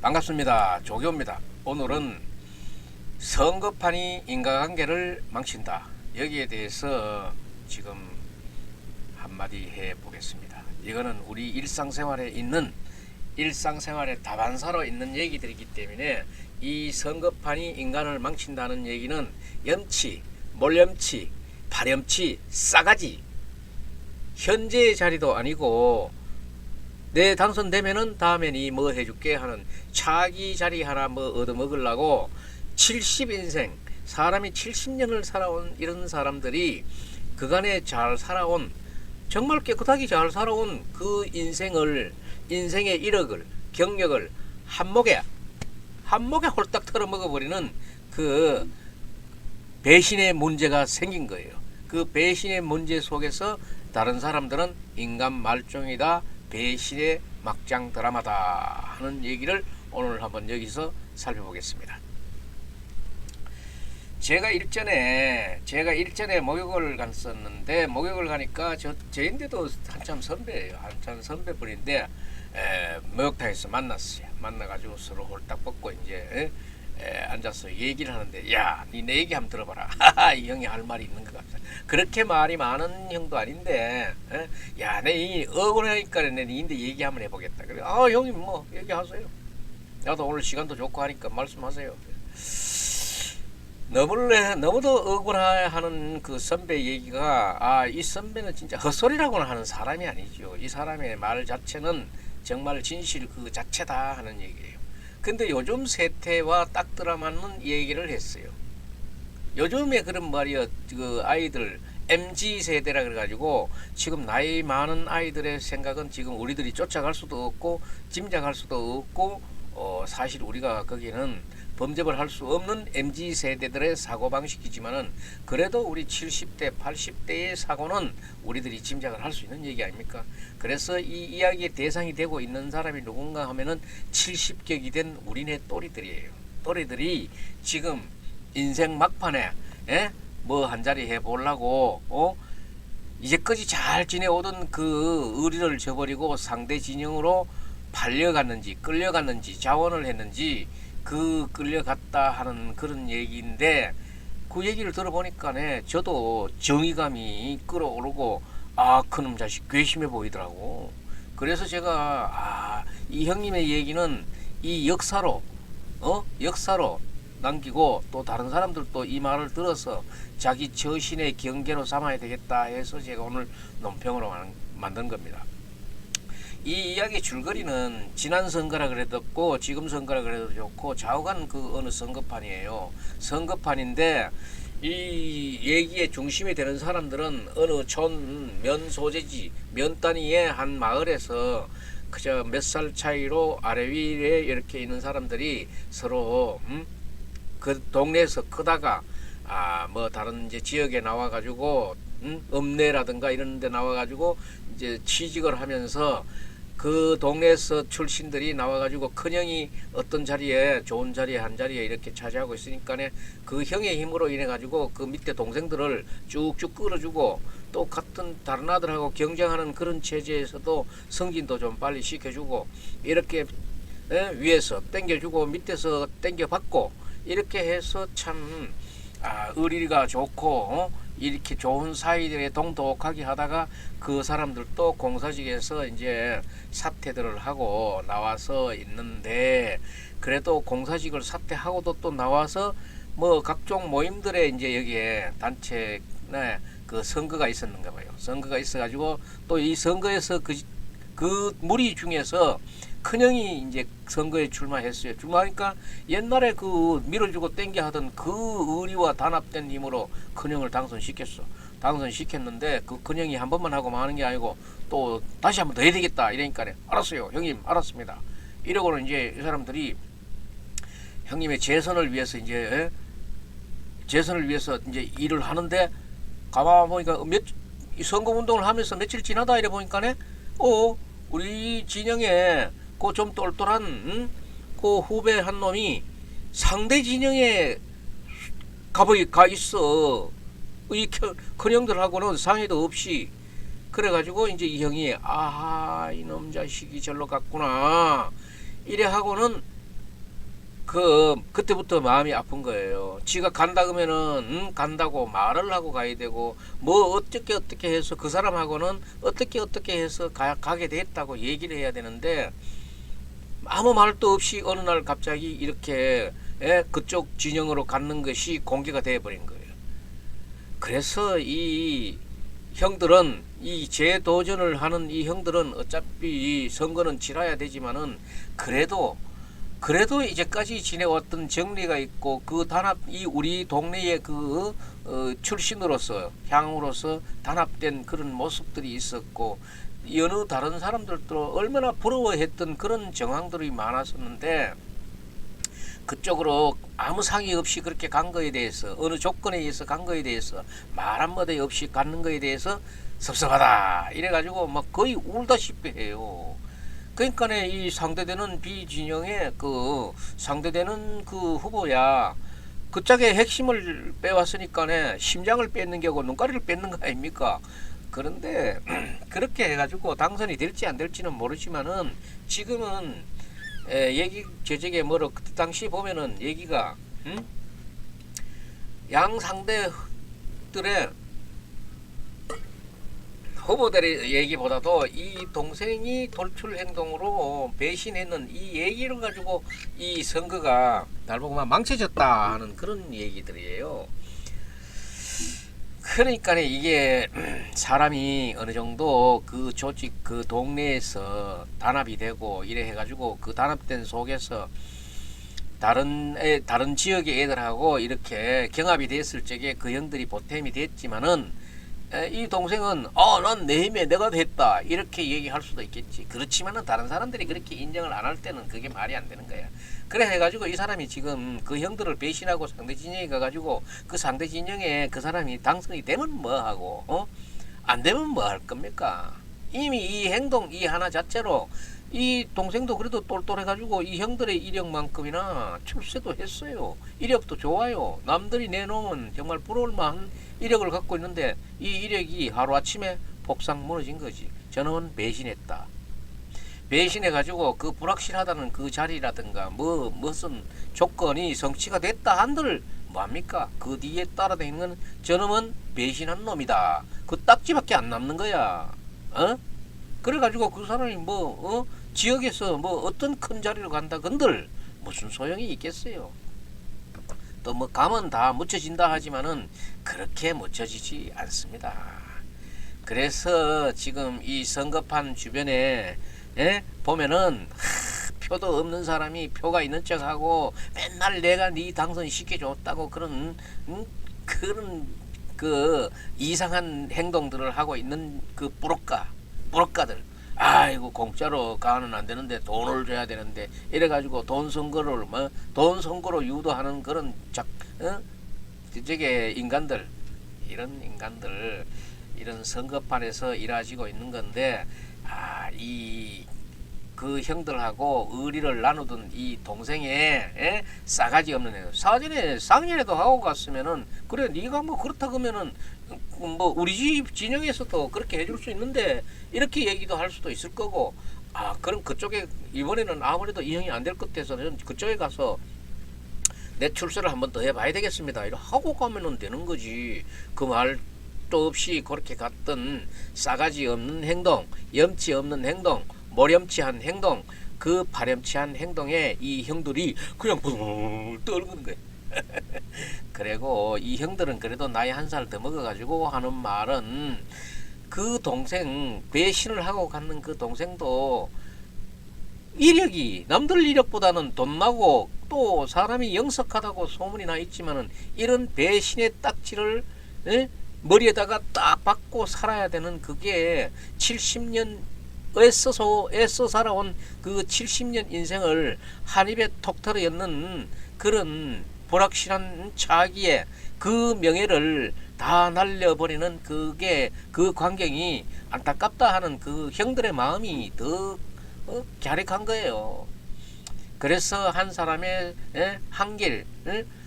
반갑습니다. 조교입니다. 오늘은 성급한이 인간관계를 망친다. 여기에 대해서 지금 한마디 해보겠습니다. 이거는 우리 일상생활의 다반사로 있는 얘기들이기 때문에 이 성급한이 인간을 망친다는 얘기는 염치, 몰염치, 발염치, 싸가지, 현재의 자리도 아니고 내 당선되면은 다음에 니 뭐 해줄게 하는 차기 자리 하나 뭐 얻어먹으려고 70인생 사람이 70년을 살아온 이런 사람들이 그간에 잘 살아온, 정말 깨끗하게 잘 살아온 그 인생의 1억을 경력을 한목에 홀딱 털어먹어버리는 그 배신의 문제가 생긴 거예요. 그 배신의 문제 속에서 다른 사람들은 인간 말종이다, 배신의 막장 드라마다 하는 얘기를 오늘 한번 여기서 살펴보겠습니다. 제가 일전에 목욕을 갔었는데, 목욕을 가니까 저인데도 한참 선배예요. 한참 선배분인데 목욕탕에서 만났어요. 만나가지고 서로 홀딱 벗고 이제 앉아서 얘기를 하는데, 야, 니 내 얘기 한번 들어봐라. 이 형이 할 말이 있는 것 같아. 그렇게 말이 많은 형도 아닌데, 야, 내 이 억울하니까 내 니인데 얘기 한번 해보겠다. 그래, 형님 뭐 얘기하세요. 나도 오늘 시간도 좋고 하니까 말씀하세요. 너무도 억울해하는 그 선배 얘기가, 이 선배는 진짜 헛소리라고는 하는 사람이 아니죠. 이 사람의 말 자체는 정말 진실 그 자체다 하는 얘기예요. 근데 요즘 세태와 딱 들어맞는 얘기를 했어요. 요즘에 그런 말이요, 그 아이들 MZ 세대라 그래가지고 지금 나이 많은 아이들의 생각은 지금 우리들이 쫓아갈 수도 없고 짐작할 수도 없고, 사실 우리가 거기는 범접을 할 수 없는 MZ 세대들의 사고방식이지만은, 그래도 우리 70대 80대의 사고는 우리들이 짐작을 할 수 있는 얘기 아닙니까? 그래서 이 이야기의 대상이 되고 있는 사람이 누군가 하면은 70격이 된 우리네 또리들이에요. 또리들이 지금 인생 막판에 뭐 한 자리 해보려고 이제까지 잘 지내오던 그 의리를 저버리고 상대 진영으로 팔려갔는지 끌려갔는지 자원을 했는지 그 끌려갔다 하는 그런 얘기인데, 그 얘기를 들어보니까 저도 정의감이 끌어오르고, 그놈 자식 괘씸해 보이더라고. 그래서 제가 이 형님의 얘기는 이 역사로 남기고, 또 다른 사람들도 이 말을 들어서 자기 저신의 경계로 삼아야 되겠다 해서 제가 오늘 논평으로 만든 겁니다. 이 이야기 줄거리는 지난 선거라 그래도 없고 지금 선거라 그래도 좋고 좌우간 그 어느 선거판이에요. 선거판인데, 이 얘기의 중심이 되는 사람들은 어느 촌 면 소재지 면 단위의 한 마을에서 그저 몇 살 차이로 아래 위에 이렇게 있는 사람들이 서로 그 동네에서 크다가 뭐 다른 이제 지역에 나와 가지고 읍내라든가 이런 데 나와 가지고 이제 취직을 하면서 그 동네에서 출신들이 나와가지고 큰형이 어떤 자리에, 좋은 자리에 한 자리에 이렇게 차지하고 있으니까 그 형의 힘으로 인해 가지고 그 밑에 동생들을 쭉쭉 끌어주고, 또 같은 다른 아들하고 경쟁하는 그런 체제에서도 승진도 좀 빨리 시켜주고, 이렇게 위에서 땡겨주고 밑에서 땡겨받고, 이렇게 해서 참 의리가 좋고 이렇게 좋은 사이들에 동독하게 하다가 그 사람들도 공사직에서 이제 사퇴들을 하고 나와서 있는데, 그래도 공사직을 사퇴하고도 또 나와서 뭐 각종 모임들에 이제 여기에 단체 그 선거가 있었는가 봐요. 선거가 있어가지고 또 이 선거에서 그 무리 중에서 큰형이 이제 선거에 출마했어요. 출마하니까 옛날에 그 밀어주고 땡겨 하던 그 의리와 단합된 힘으로 큰형을 당선시켰어. 당선시켰는데 그 큰형이 한 번만 하고 마는 게 아니고 또 다시 한 번 더 해야 되겠다 이러니까, 알았어요 형님, 알았습니다. 이러고는 이제 이 사람들이 형님의 재선을 위해서 이제 일을 하는데, 가만 보니까 선거 운동을 하면서 며칠 지나다 이래 보니까 우리 진영에 그 좀 똘똘한 그 후배 한 놈이 상대 진영에 가 있어. 이 큰형들하고는 상의도 없이. 그래가지고 이제 이 형이 이놈 자식이 절로 갔구나 이래 하고는 그때부터 마음이 아픈 거예요. 지가 간다 그러면은 간다고 말을 하고 가야 되고 뭐 어떻게 해서 그 사람하고는 어떻게 해서 가게 됐다고 얘기를 해야 되는데 아무 말도 없이 어느 날 갑자기 이렇게 그쪽 진영으로 갖는 것이 공개가 되어 버린 거예요. 그래서 이 형들은 이 재도전을 하는 이 형들은 어차피 선거는 치러야 되지만은 그래도 이제까지 지내왔던 정리가 있고 그 단합 이 우리 동네의 그 출신으로서 향으로서 단합된 그런 모습들이 있었고 여느 다른 사람들도 얼마나 부러워했던 그런 정황들이 많았었는데 그쪽으로 아무 상의 없이 그렇게 간 거에 대해서 어느 조건에 의해서 간 거에 대해서 말 한마디 없이 가는 거에 대해서 섭섭하다 이래가지고 막 거의 울다시피 해요. 그러니까 이 상대되는 비진영의 그 상대되는 그 후보야 그 짝의 핵심을 빼왔으니까 심장을 뺏는 게고 눈가리를 뺏는 거 아닙니까? 그런데 그렇게 해가지고 당선이 될지 안 될지는 모르지만은 지금은 얘기 저쪽에 뭐로 그때 당시 보면은 얘기가 양 상대들의 후보들의 얘기보다도 이 동생이 돌출 행동으로 배신했는 이 얘기를 가지고 이 선거가 날보고만 망쳐졌다 하는 그런 얘기들이에요. 그러니까 이게 사람이 어느 정도 그 조직 그 동네에서 단합이 되고 이래 해가지고 그 단합된 속에서 다른 지역의 애들하고 이렇게 경합이 됐을 적에 그 형들이 보탬이 됐지만은 이 동생은 난 내 힘에 내가 됐다 이렇게 얘기할 수도 있겠지. 그렇지만은 다른 사람들이 그렇게 인정을 안 할 때는 그게 말이 안 되는 거야. 그래 해가지고 이 사람이 지금 그 형들을 배신하고 상대 진영에 가가지고 그 상대 진영에 그 사람이 당선이 되면 뭐하고 안 되면 뭐 할 겁니까? 이미 이 행동 이 하나 자체로 이 동생도 그래도 똘똘해가지고 이 형들의 이력만큼이나 출세도 했어요. 이력도 좋아요. 남들이 내놓으면 정말 부러울 만한 이력을 갖고 있는데 이 이력이 하루아침에 폭삭 무너진 거지. 저는 배신했다. 배신해가지고 그 불확실하다는 그 자리라든가 무슨 조건이 성취가 됐다 한들 뭐합니까? 그 뒤에 따라다니는 건 저놈은 배신한 놈이다. 그 딱지밖에 안 남는 거야. 그래가지고 그 사람이 지역에서 어떤 큰 자리로 간다 건들 무슨 소용이 있겠어요. 또 가면 다 묻혀진다 하지만은 그렇게 묻혀지지 않습니다. 그래서 지금 이 선거판 주변에 보면은 표도 없는 사람이 표가 있는 척하고 맨날 내가 네 당선 시켜줬다고 그런 그 이상한 행동들을 하고 있는 그 부록가들 아이고 공짜로 가는 안 되는데 돈을 줘야 되는데 이래가지고 돈 선거로 유도하는 그런 저게 인간들 이런 선거판에서 일하시고 있는 건데 그 형들하고 의리를 나누던 이 동생의 싸가지 없는 애 사전에 상의라도 하고 갔으면은 그래 네가 그렇다 그러면은 우리 집 진영에서도 그렇게 해줄 수 있는데 이렇게 얘기도 할 수도 있을 거고 그럼 그쪽에 이번에는 아무래도 이 형이 안 될 것 같아서는 그쪽에 가서 내 출세를 한번 더 해봐야 되겠습니다 이렇게 하고 가면은 되는 거지. 그 말도 없이 그렇게 갔던 싸가지 없는 행동 염치 없는 행동 모렴치한 행동 그 파렴치한 행동에 이 형들이 그냥 부들 떨구는 거예요. 그리고 이 형들은 그래도 나이 한 살 더 먹어가지고 하는 말은 그 동생 배신을 하고 갔는 그 동생도 이력이 남들 이력보다는 돈 나고 또 사람이 영석하다고 소문이 나 있지만은 이런 배신의 딱지를 머리에다가 딱 박고 살아야 되는 그게 70년 애써 살아온 그 70년 인생을 한 입에 톡 털어였는 그런 불확실한 차기에 그 명예를 다 날려버리는 그게 그 광경이 안타깝다 하는 그 형들의 마음이 더 갸륵한 거예요. 그래서 한 사람의 한길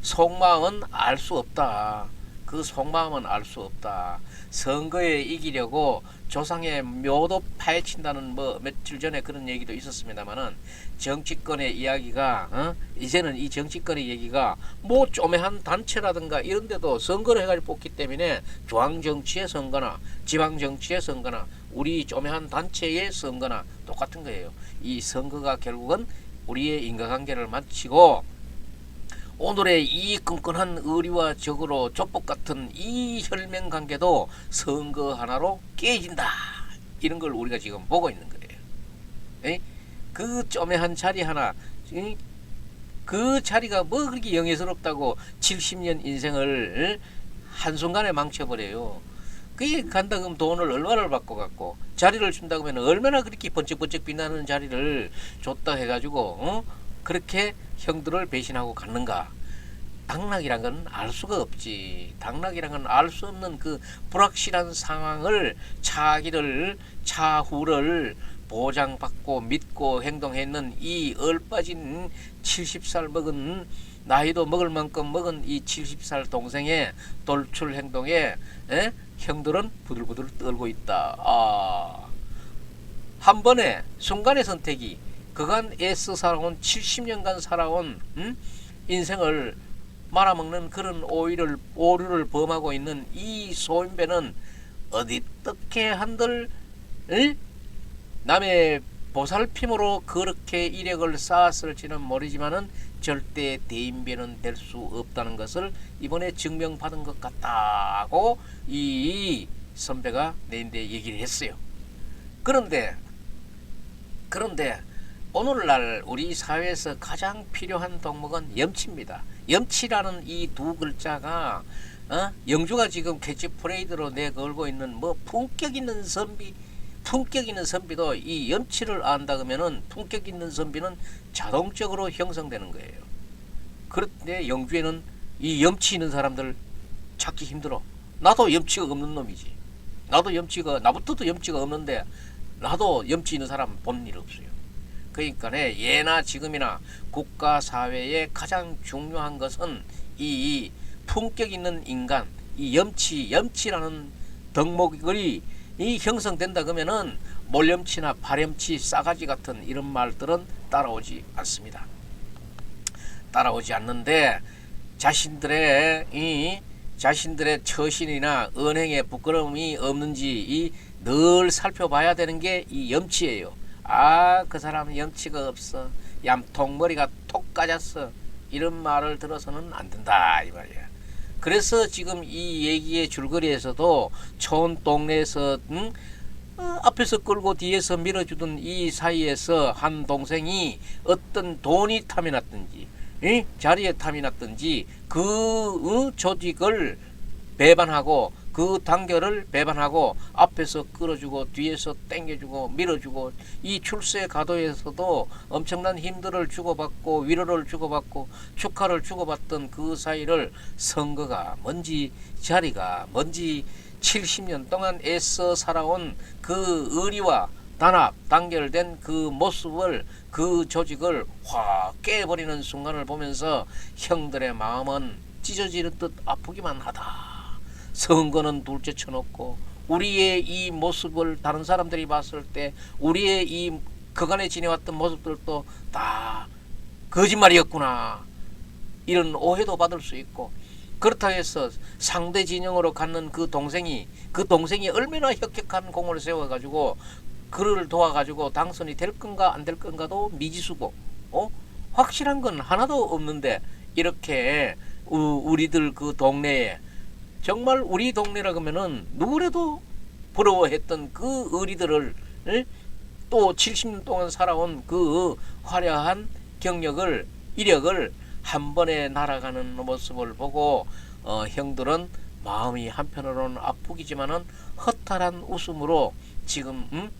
속마음은 알 수 없다. 그 속마음은 알 수 없다. 선거에 이기려고 조상의 묘도 파헤친다는 뭐 며칠 전에 그런 얘기도 있었습니다만은 정치권의 이야기가 이제는 이 정치권의 얘기가 뭐 쪼매한 단체라든가 이런 데도 선거를 해가지고 뽑기 때문에 중앙정치의 선거나 지방정치의 선거나 우리 쪼매한 단체의 선거나 똑같은 거예요. 이 선거가 결국은 우리의 인과관계를 마치고 오늘의 이 끈끈한 의리와 적으로 족복 같은 이 혈맹 관계도 선거 하나로 깨진다. 이런 걸 우리가 지금 보고 있는 거예요. 에? 그 쪼매한 자리 하나, 그 자리가 뭐 그렇게 영예스럽다고 70년 인생을 한순간에 망쳐버려요. 그게 간다 그러면 돈을 얼마를 받고 갔고 자리를 준다 그러면 얼마나 그렇게 번쩍번쩍 빛나는 자리를 줬다 해가지고 그렇게 형들을 배신하고 갔는가. 당락이란 건 알 수가 없지. 당락이란 건 알 수 없는 그 불확실한 상황을 차후를 보장받고 믿고 행동했는 이 얼빠진 70살 먹은 나이도 먹을 만큼 먹은 이 70살 동생의 돌출 행동에 형들은 부들부들 떨고 있다. 한 번에 순간의 선택이 그간 애써 살아온 70년간 살아온 인생을 말아먹는 그런 오류를 범하고 있는 이 소인배는 어떻게 한들 남의 보살핌으로 그렇게 이력을 쌓았을지는 모르지만은 절대 대인배는 될 수 없다는 것을 이번에 증명받은 것 같다고 이 선배가 내인데 얘기를 했어요. 그런데 오늘날 우리 사회에서 가장 필요한 덕목은 염치입니다. 염치라는 이 두 글자가 영주가 지금 캐치프레이드로 내걸고 있는 뭐 품격 있는 선비도 이 염치를 안다 그러면은 품격 있는 선비는 자동적으로 형성되는 거예요. 그런데 영주에는 이 염치 있는 사람들 찾기 힘들어. 나도 염치가 없는 놈이지. 나부터도 염치가 없는데 나도 염치 있는 사람 본 일 없어요. 그러니까 예나 지금이나 국가 사회에 가장 중요한 것은 이 품격 있는 인간, 이 염치라는 덕목이 형성된다 그러면은 몰염치나 발염치, 싸가지 같은 이런 말들은 따라오지 않습니다. 따라오지 않는데 자신들의 처신이나 언행에 부끄러움이 없는지 늘 살펴봐야 되는 게 이 염치예요. 그 사람은 염치가 없어. 얌통머리가 톡 까졌어. 이런 말을 들어서는 안 된다 이 말이야. 그래서 지금 이 얘기의 줄거리에서도 좋은 동네에서 앞에서 끌고 뒤에서 밀어주던 이 사이에서 한 동생이 어떤 돈이 탐이 났든지 자리에 탐이 났든지 그 조직을 배반하고 그 단결을 배반하고 앞에서 끌어주고 뒤에서 당겨주고 밀어주고 이 출세 가도에서도 엄청난 힘들을 주고받고 위로를 주고받고 축하를 주고받던 그 사이를 선거가 뭔지 자리가 뭔지 70년 동안 애써 살아온 그 의리와 단합 단결된 그 모습을 그 조직을 확 깨버리는 순간을 보면서 형들의 마음은 찢어지는 듯 아프기만 하다. 선거는 둘째 쳐놓고 우리의 이 모습을 다른 사람들이 봤을 때 우리의 이 그간에 지내왔던 모습들도 다 거짓말이었구나 이런 오해도 받을 수 있고 그렇다고 해서 상대 진영으로 갖는 그 동생이 얼마나 혁혁한 공을 세워가지고 그를 도와가지고 당선이 될 건가 안 될 건가도 미지수고 확실한 건 하나도 없는데 이렇게 우리들 그 동네에 정말 우리 동네라 그러면은 누구라도 부러워했던 그 의리들을 또 70년 동안 살아온 그 화려한 경력을 이력을 한 번에 날아가는 모습을 보고 형들은 마음이 한편으로는 아프기지만은 허탈한 웃음으로 지금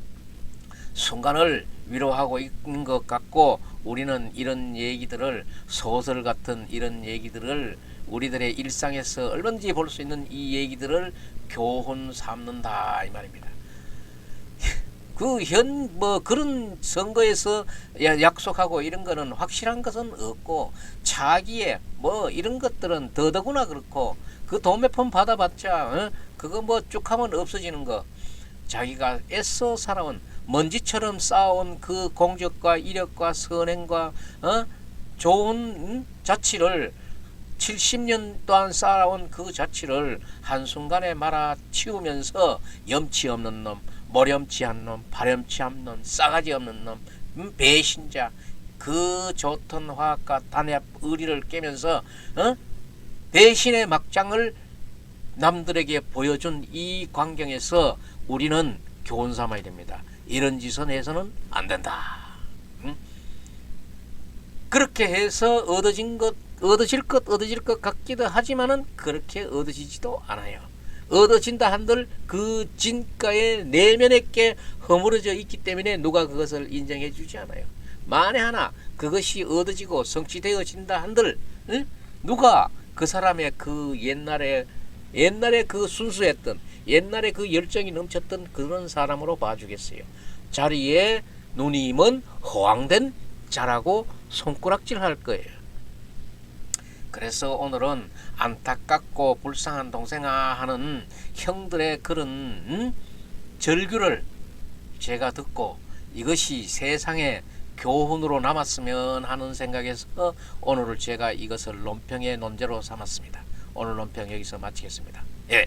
순간을 위로하고 있는 것 같고 우리는 이런 얘기들을 소설 같은 이런 얘기들을 우리들의 일상에서 얼마든지 볼 수 있는 이 얘기들을 교훈 삼는다 이 말입니다. 그런 선거에서 약속하고 이런 거는 확실한 것은 없고 자기의 이런 것들은 더더구나 그렇고 그 돈 몇 푼 받아봤자 그거 뭐 쭉 하면 없어지는 거. 자기가 애써 살아온 먼지처럼 쌓아온 그 공적과 이력과 선행과 좋은 자취를 70년 동안 쌓아온 그 자취를 한순간에 말아치우면서 염치 없는 놈, 머렴치한 놈, 발염치한 놈, 싸가지 없는 놈, 배신자, 그 좋던 화학과 단합 의리를 깨면서 배신의 막장을 남들에게 보여준 이 광경에서 우리는 교훈 삼아야 됩니다. 이런 짓은 해서는 안 된다. 그렇게 해서 얻어질 것 같기도 하지만은 그렇게 얻어지지도 않아요. 얻어진다 한들 그 진가의 내면에 게 허물어져 있기 때문에 누가 그것을 인정해 주지 않아요. 만에 하나 그것이 얻어지고 성취되어진다 한들 누가 그 사람의 그 옛날에 그 순수했던 옛날에 그 열정이 넘쳤던 그런 사람으로 봐주겠어요. 자리에 누님은 허황된 자라고 손가락질 할 거예요. 그래서 오늘은 안타깝고 불쌍한 동생아 하는 형들의 그런 절규를 제가 듣고 이것이 세상에 교훈으로 남았으면 하는 생각에서 오늘을 제가 이것을 논평의 논제로 삼았습니다. 오늘 논평 여기서 마치겠습니다. 예,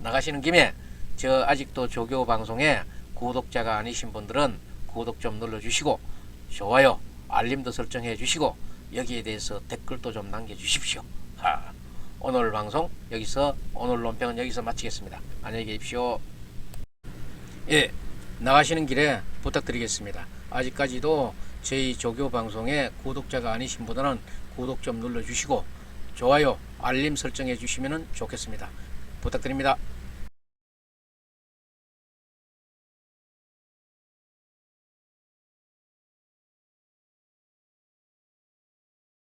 나가시는 김에 저 아직도 조교 방송에 구독자가 아니신 분들은 구독 좀 눌러주시고 좋아요, 알림도 설정해 주시고 여기에 대해서 댓글도 좀 남겨주십시오. 오늘 방송 여기서 오늘 논평은 여기서 마치겠습니다. 안녕히 계십시오. 예, 나가시는 길에 부탁드리겠습니다. 아직까지도 저희 조교 방송에 구독자가 아니신 분들은 구독 좀 눌러주시고 좋아요, 알림 설정해 주시면 좋겠습니다. 부탁드립니다.